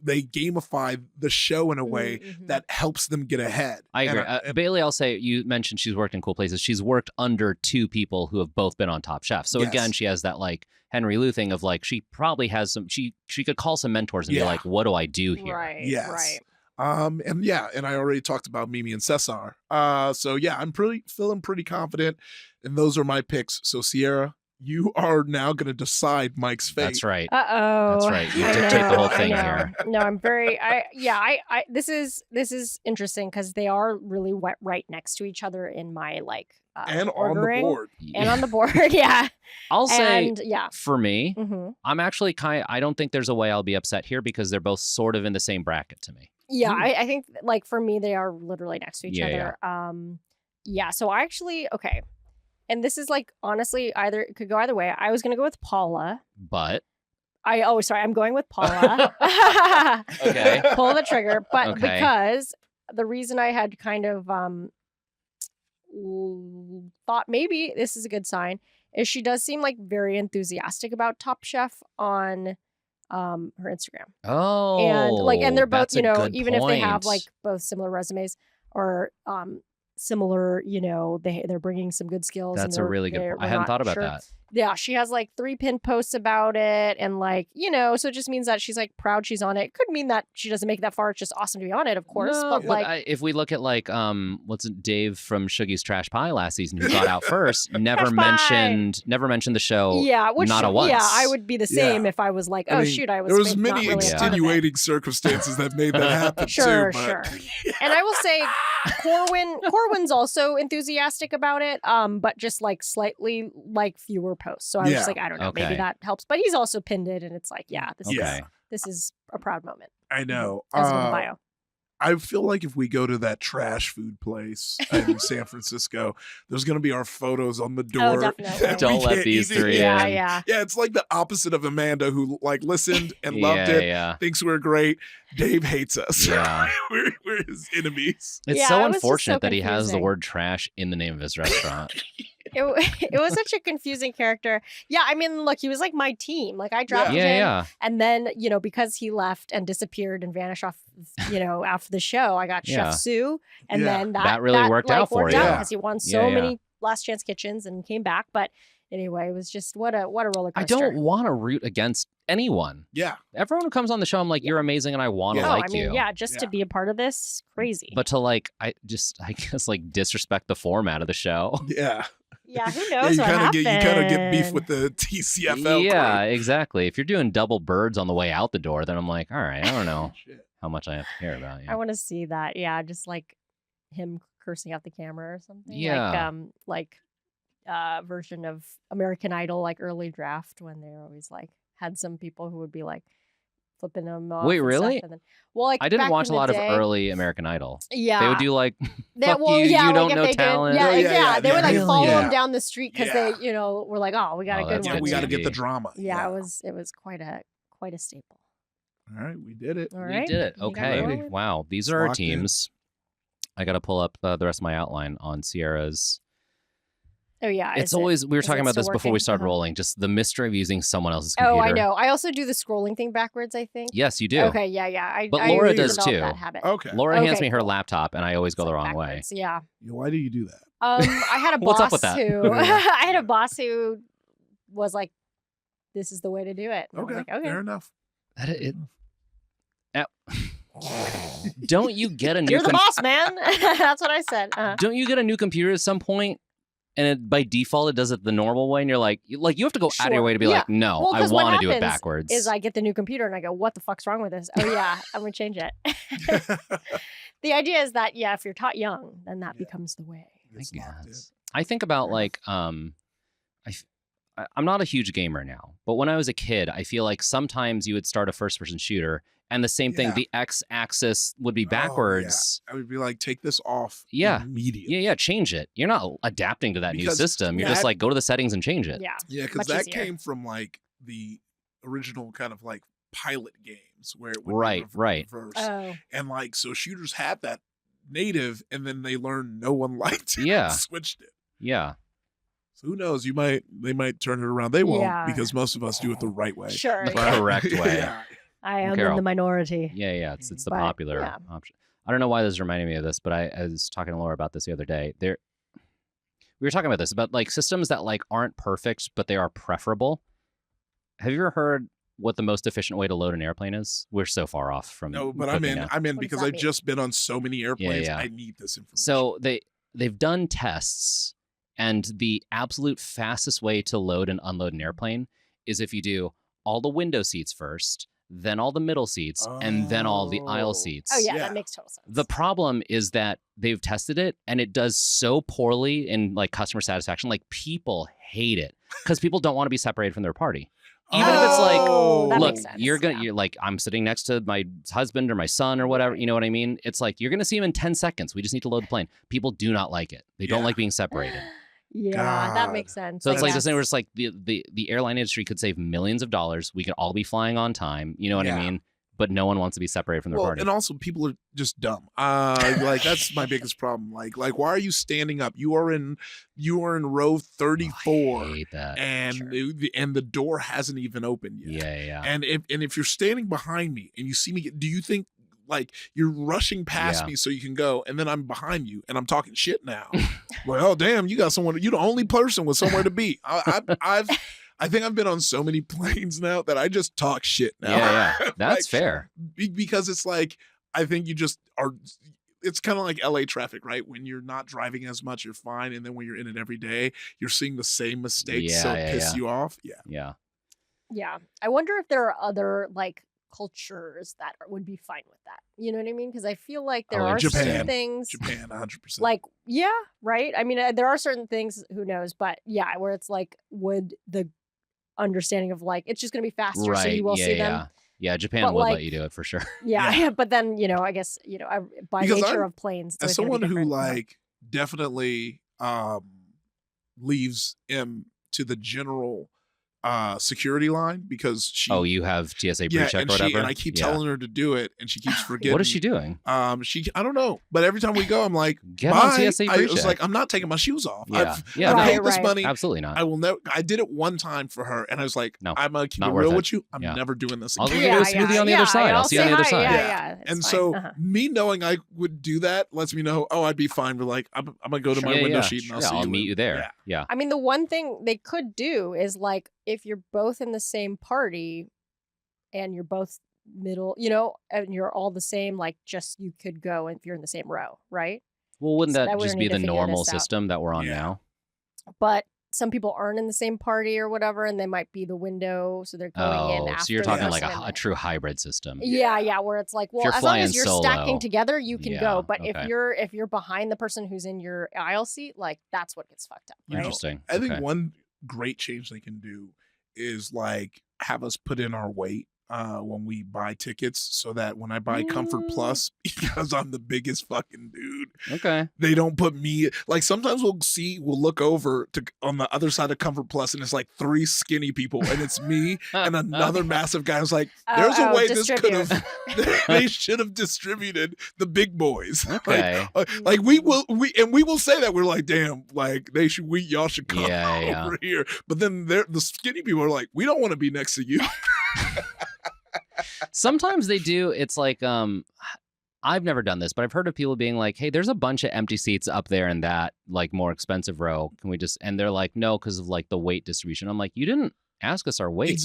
they gamify the show in a way that helps them get ahead. I agree. Bailey, I'll say, you mentioned she's worked in cool places. She's worked under two people who have both been on Top Chef. So again, she has that like Henry Lou thing of like, she probably has some, she could call some mentors and be like, what do I do here? Right. Yes. Right. And I already talked about Mimi and Cesar. So yeah, I'm feeling pretty confident. And those are my picks. So Sierra, you are now going to decide Mike's fate. That's right. Uh-oh. That's right. You I dictate the know, whole I thing know. here. No, I'm very, this is interesting because they are really right next to each other in my like, and ordering. on the board. And on the board, yeah. I'll say, And yeah. for me, Mhm. I'm actually I don't think there's a way I'll be upset here because they're both sort of in the same bracket to me. Yeah, I think like for me, they are literally next to each Yeah, other. So I actually, okay. And this is like, honestly, it could go either way. I was going to go with Paula. But I'm going with Paula. Okay. Pull the trigger. But Okay. because the reason I had kind of thought maybe this is a good sign is she does seem like very enthusiastic about Top Chef on her Instagram. oh, And they're both, that's a good even if they have point. like both similar resumes or similar, they're bringing some good skills. That's and a really good point. I hadn't thought about that. Yeah, she has like 3 pinned posts about it, and like, so it just means that she's like proud she's on it. Could mean that she doesn't make it that far. It's just awesome to be on it, of course. No, but like, if we look at like what's it, Dave from Shuggy's Trash Pie last season who got out first, never Trash Pie! mentioned the show. yeah, which not a once. Yeah, I would be the same Yeah. if I was like, I oh mean, shoot, I was. There was not many really a part of it. extenuating circumstances that made that happen Sure, too. sure. And I will say, Corwin's also enthusiastic about it, but just like slightly like fewer posts. So I was just like, I don't know, Okay. maybe that helps. But he's also pinned it, and it's like, yeah, Okay. this is a proud moment. I know. As with the bio. I feel like if we go to that trash food place in San Francisco, there's going to be our photos on the door. Oh, definitely. that we Don't let can't these even- three Yeah, in. yeah. Yeah, it's like the opposite of Amanda, who like listened and loved it, Yeah. thinks we're great. Dave hates us. Yeah. we're his enemies. It's Yeah, so it was just unfortunate so that he has the confusing. word trash in the name of his restaurant. It was such a confusing character. Yeah, I mean, look, he was like my team. Like I drafted him, yeah. and then because he left and disappeared and vanished off, after the show, I got Yeah. Chef Sue, and Yeah. then That really worked out for you. Yeah. because he won so Yeah, yeah. many Last Chance Kitchens and came back. But anyway, it was just what a roller coaster. I don't want to root against anyone. Yeah. Everyone who comes on the show, I'm like, you're amazing and I want to Yeah. like I mean, you. yeah, just Yeah. to be a part of this, crazy. But to like, I guess like disrespect the format of the show. Yeah. yeah, who Yeah, knows you what kind of get beef happened. with the TCFL. Yeah, exactly. If you're doing double birds on the way out the door, then I'm like, all right, I don't know Shit. how much I have to care about you. I want to see that. Yeah, just like him cursing out the camera or something. Yeah. Like version of American Idol, like early draft when they were always like had some people who would be like flipping them off. Wait, and really? stuff, and then, well, like I didn't back watch in a the lot day- of early American Idol. Yeah, They would do like, That- fuck you, you like don't if know they did- talent. Yeah, Oh, yeah, yeah, they would like yeah. follow Yeah. them down the street because Yeah. they, were like, oh, we got Oh, a good that's Yeah, one. we got to TV. get the drama. Yeah, it was quite a staple. All right, we did it. All We right, did it. You got Okay. rolling? Wow. These It's are our locked in. teams. I got to pull up the rest of my outline on Sierra's Oh yeah, It's always, we were is talking it about still this before we working? started rolling, just the mystery of using someone else's computer. Oh, I know. I also do the scrolling thing backwards, I think. Yes, you do. Okay, yeah. But I Laura does developed too. that habit. Okay. Laura hands Okay, me her cool. laptop, and I always go It's the like wrong way. backwards, Yeah. Why do you do that? I had a boss What's up with that? who I had a boss who was like, "This is the way to do it." And I was Okay, like, okay. fair enough. Don't you get a new You're the boss, man. That's what I said. Don't you get a new computer at some point, and by default it does it the normal way, and you're like you have to go out of your Sure. way to be Yeah. like, no, Well, I 'cause what want to do it happens backwards. Is I get the new computer and I go, "What the fuck's wrong with this?" Oh yeah, I'm gonna change it. The idea is that if you're taught young, then that becomes the way. It's locked in. I think about like I'm not a huge gamer now, but when I was a kid, I feel like sometimes you would start a first-person shooter, and the same thing, Yeah. the X-axis would be Oh, backwards. I would be like, take this off Yeah. immediately. Yeah, change it. You're not adapting to that new Because system. You're just that- like, go to the settings and change it. Yeah. Yeah, because Much that easier. came from like the original kind of like pilot games where it would Right, be right. reverse. Oh. And like, so shooters had that native, and then they learned no one liked it. Yeah. And switched it. Yeah. So who knows? They might turn it around. They won't, Yeah. because most of us do it the right way. Sure. The yeah. correct way. Yeah. I am in Carol. the minority. Yeah, it's the But, popular yeah. option. I don't know why this is reminding me of this, but I was talking to Laura about this the other day. We were talking about this, about like systems that like aren't perfect, but they are preferable. Have you ever heard what the most efficient way to load an airplane is? We're so far off from No, but I'm cooking in. now. I'm in What does because that I've mean? just been on so many airplanes. yeah. I need this information. So they've done tests, and the absolute fastest way to load and unload an airplane is if you do all the window seats first, then all the middle seats, and then all the aisle seats. Oh yeah, Yeah. that makes total sense. The problem is that they've tested it, and it does so poorly in like customer satisfaction. Like, people hate it because people don't want to be separated from their party. Even if it's like, Oh, that look, makes sense, you're yeah. you're like, I'm sitting next to my husband or my son or whatever. You know what I mean? It's like, you're gonna see him in 10 seconds. We just need to load the plane. People do not like it. They don't Yeah. like being separated. Yeah, that God. makes sense. So it's like yes. this thing where it's like the airline industry could save millions of dollars. We could all be flying on time. You know what I Yeah. mean? But no one wants to be separated from their party. and also people are just dumb. Like that's my biggest problem. Like why are you standing up? You are in row 34, I hate that. and Sure. and the door hasn't even opened yet. Yeah. And if you're standing behind me and you see me, do you think like you're rushing past Yeah. me so you can go, and then I'm behind you and I'm talking shit now? Like, oh damn, you got someone. You're the only person with somewhere to be. I think I've been on so many planes now that I just talk shit now. Yeah. That's fair. Because it's like, I think you just are. It's kind of like LA traffic, right? When you're not driving as much, you're fine, and then when you're in it every day, you're seeing the same mistakes, so it pisses you off. Yeah. Yeah. I wonder if there are other like cultures that would be fine with that. You know what I mean? Because I feel like there Oh, are Japan. certain things Japan, 100%. like, yeah, right. I mean, there are certain things, who knows, but yeah, where it's like, would the understanding of like, it's just going to be faster, so you will see them. Yeah, Japan But, would like, let you do it for sure. Yeah. But then, I guess, by Because nature I'm- of planes, it's as always gonna be someone who different. like definitely leaves M to the general security line because she Oh, you have TSA pre-check or and whatever? and I keep Yeah. telling her to do it, and she keeps forgetting. What is she doing? I don't know, but every time we go, I'm like, Get on bye. TSA I was pre-check. like, I'm not taking my shoes off. Yeah. I've Right, paid this right. money. Absolutely not. I will never. I did it one time for her, and I was like, No, I'm gonna keep not it worth real it. with you. I'm Yeah. never doing this I'll again. go get a smoothie on the other side. I'll see you on the other hi. side. Yeah. It's And fine. so Uh-huh. me knowing I would do that lets me know, I'd be fine. But like, I'm gonna go to my window sheet and I'll see I'll you meet in- you there. Yeah. Yeah. I mean, the one thing they could do is like, if you're both in the same party and you're both middle, and you're all the same, like, just you could go if you're in the same row, right? Well, wouldn't So that that we just don't be need to the figure normal this out. system that we're on Yeah. now? But some people aren't in the same party or whatever, and they might be the window, so they're going in Oh, after. so you're the talking person like in a the- true hybrid system. Yeah, where it's like, well, you're as long as flying you're solo, stacking together, you can yeah, go. But okay. if you're behind the person who's in your aisle seat, like, that's what gets fucked up, right? Interesting. I think Okay. one great change they can do is like have us put in our weight when we buy tickets, so that when I buy Comfort Plus, because I'm the biggest fucking dude, Okay. they don't put me, like, sometimes we'll look over to on the other side of Comfort Plus, and it's like 3 skinny people, and it's me and another massive guy. I was like, there's a way this could have, they should have distributed the big boys. Okay. Like we will say that we're like, damn, like y'all should come over here. But then the skinny people are like, we don't want to be next to you. Sometimes they do. It's like, I've never done this, but I've heard of people being like, hey, there's a bunch of empty seats up there in that like more expensive row. Can we just, and they're like, no, because of like the weight distribution. I'm like, you didn't ask us our weight.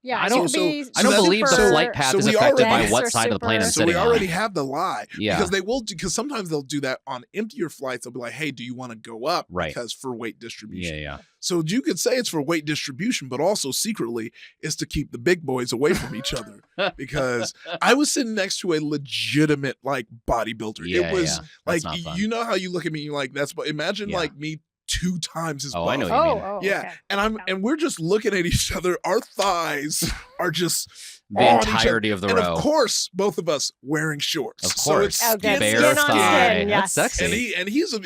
Yeah, I don't believe the flight path is affected by what side of the plane I'm sitting on. So we already have the lie. Yeah. Because sometimes they'll do that on emptier flights. They'll be like, hey, do you want to go up? Right. Because for weight distribution. Yeah. So you could say it's for weight distribution, but also secretly is to keep the big boys away from each other. Because I was sitting next to a legitimate like bodybuilder. It was like, you know how you look at me, you're like, imagine like me 2 times as buff. I know what you mean. Yeah. Okay. And we're just looking at each other. Our thighs are just the entirety of the row. And of course, both of us wearing shorts. Of course. So it's bare thigh. Yes. That's sexy. And he's a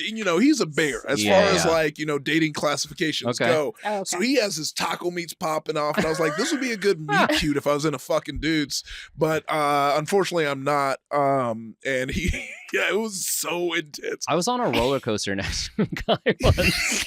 bear as far as like, dating classifications go. Oh, okay. So he has his taco meats popping off. And I was like, this would be a good meat cute if I was in a fucking dudes. But unfortunately I'm not. And he it was so intense. I was on a roller coaster next to a guy once.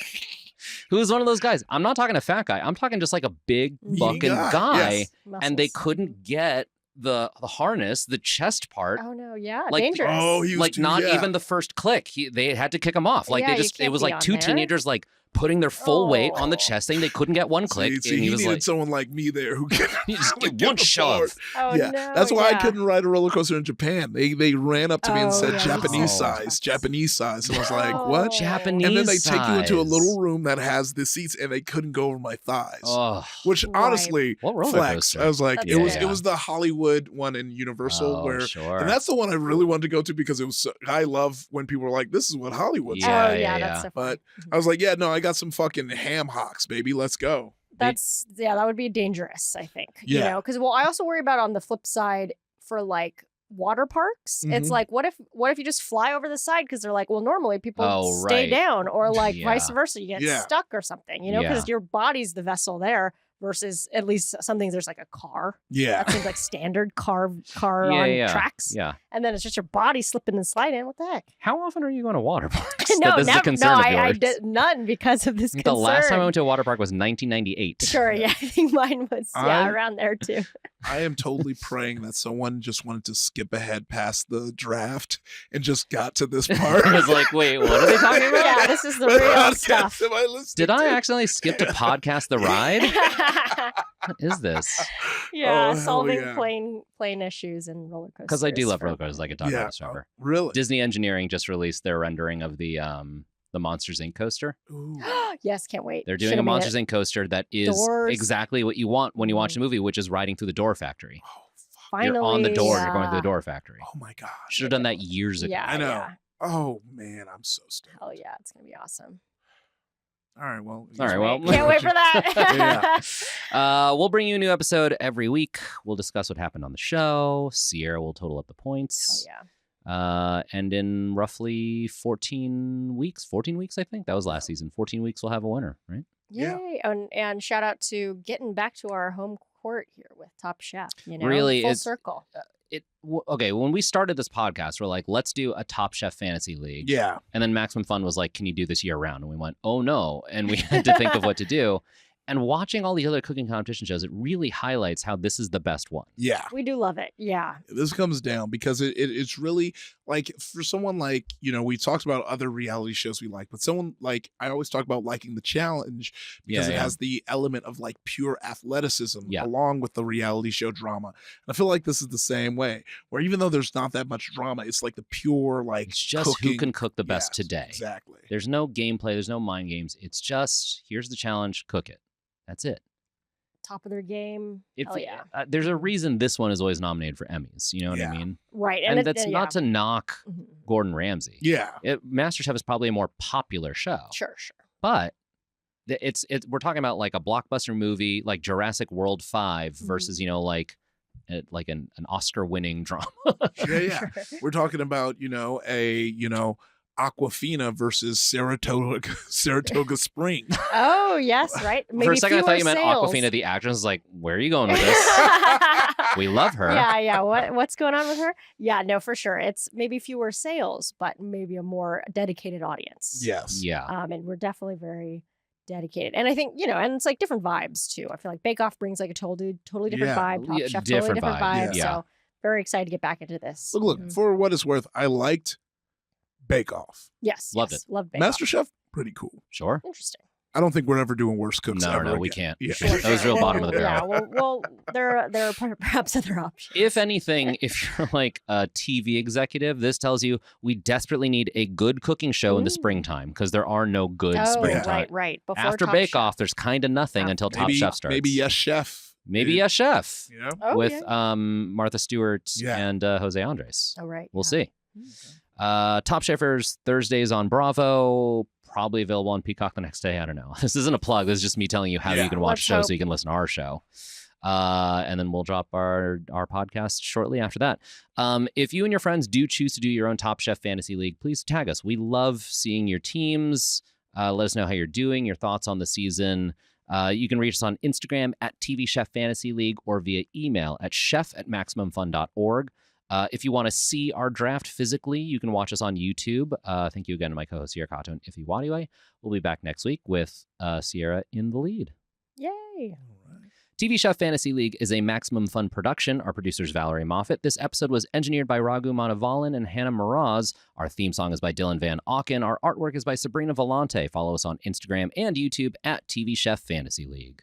Who was one of those guys? I'm not talking a fat guy. I'm talking just like a big fucking guy. Yes. And they couldn't get the harness, the chest part. Oh no, yeah, like, dangerous. Oh, he was like not even the first click. They had to kick him off. Like it was like 2 teenagers like putting their full weight on the chest thing. They couldn't get one click. See, and he was needed someone like me there who could just get one shove. Oh, yeah, no, that's why I couldn't ride a roller coaster in Japan. They ran up to me and said Japanese size. And I was like, what? Japanese And then they take you into a size. little room that has the seats, and they couldn't go over my thighs. Oh, Which honestly, what roller flex. coaster? I was like, That's it was the Hollywood one in Universal Oh, sure. and that's the one I really wanted to go to because it was. I love when people are like, "This is what Hollywood's Yeah, like." That's so But fun. I was like, "Yeah, no, I got some fucking ham hocks, baby. Let's go." that would be dangerous, I think. You Yeah. know, because I also worry about on the flip side for like water parks. It's Mhm. like, what if you just fly over the side? Because they're like, well, normally people stay right. down, or like Yeah. vice versa, you get stuck or something. You know, because your body's the vessel there. Versus at least some things there's like a car. Yeah. That seems like standard car on tracks. Yeah. And then it's just your body slipping and sliding. What the heck? How often are you going to water parks? No, This is a never. concern No, of I yours. did none because of this The concern. last time I went to a water park was 1998. Sure, yeah, I think mine was around there too. I am totally praying that someone just wanted to skip ahead past the draft and just got to this part. I was like, wait, what are they talking about? Yeah, this is the real stuff. Did I accidentally skip to podcast the ride? What is this? Yeah, Oh, hell solving yeah. plane issues and roller coasters. Because I do love roller coasters. I could talk about this forever. Really? Disney Engineering just released their rendering of the Monsters Inc. coaster. Ooh. Yes, can't wait. They're doing Should've a made Monsters it. Inc. coaster that is Doors. exactly what you want when you watch the movie, which is riding through the door factory. Oh, fuck. Finally, You're on the door. You're going through the door factory. Oh my god. Should have done that years ago. Yeah, I know. yeah. Oh man, I'm so stoked. Hell yeah, it's gonna be awesome. All right, well. All right, well. Can't wait for that. We'll bring you a new episode every week. We'll discuss what happened on the show. Sierra will total up the Hell points. yeah. And in roughly 14 weeks, I think that was last season. 14 weeks, we'll have a winner, right? Yeah. Yay! And shout out to getting back to our home court here with Top Chef. You know, Really, full it's- circle. Okay, when we started this podcast, we're like, let's do a Top Chef fantasy league. Yeah. And then Maximum Fun was like, can you do this year round? And we went, oh no. And we had to think of what to do. And watching all these other cooking competition shows, it really highlights how this is the best one. Yeah. We do love it. Yeah. This comes down because it's really like for someone like, we talked about other reality shows we like, but someone like I always talk about liking the challenge because it has the element of like pure athleticism along with the reality show drama. And I feel like this is the same way, where even though there's not that much drama, it's like the pure like It's just who can cook the best today. Exactly. There's no gameplay, there's no mind games. It's just here's the challenge, cook it. That's it. Top of their game. Hell yeah. There's a reason this one is always nominated for Emmys. You know what I mean? Right. And that's not to knock Mhm. Gordon Ramsay. Yeah. MasterChef is probably a more popular show. Sure. But we're talking about like a blockbuster movie like Jurassic World 5 versus, like an Oscar-winning drama. Yeah. We're talking about, Aquafina versus Saratoga Springs. Oh, yes, right. Maybe For a second, I thought you meant sales. Aquafina the actress. I was like, where are you going with this? We love her. Yeah. What's going on with her? Yeah, no, for sure. It's maybe fewer sales, but maybe a more dedicated audience. Yes. Yeah. And we're definitely very dedicated. And I think, and it's like different vibes too. I feel like Bake Off brings like a totally different vibe. Top Chef, totally different vibe. Yeah. So very excited to get back into this. Look, for what it's worth, I liked Bake Off. Yes. Loved it. Loved Bake Off. MasterChef, pretty cool. Sure. Interesting. I don't think we're ever doing worst cooks ever No, we again. can't. Yeah. That was real bottom of the barrel. Yeah, well, there are perhaps other options. If anything, if you're like a TV executive, this tells you we desperately need a good cooking show in the springtime because there are no good springtime. Right. Before After Top Bake Chef. Off, there's kind of nothing until Top Chef starts. Maybe Yes Chef. Maybe Yes Chef. With Martha Stewart and Jose Andres. Oh, right. We'll see. Top Chefers Thursdays on Bravo. Probably available on Peacock the next day. I don't know. This isn't a plug. This is just me telling you how you can watch shows so you can listen to our show. And then we'll drop our podcast shortly after that. If you and your friends do choose to do your own Top Chef Fantasy League, please tag us. We love seeing your teams. Let us know how you're doing, your thoughts on the season. You can reach us on Instagram at TV Chef Fantasy League or via email at chef@maximumfun.org. If you want to see our draft physically, you can watch us on YouTube. Thank you again to my co-host Sierra Kato and Ife Wadiwe. We'll be back next week with Sierra in the lead. Yay. TV Chef Fantasy League is a Maximum Fun production. Our producer's Valerie Moffat. This episode was engineered by Raghu Manavalan and Hannah Miraz. Our theme song is by Dylan Van Auken. Our artwork is by Sabrina Volante. Follow us on Instagram and YouTube at TV Chef Fantasy League.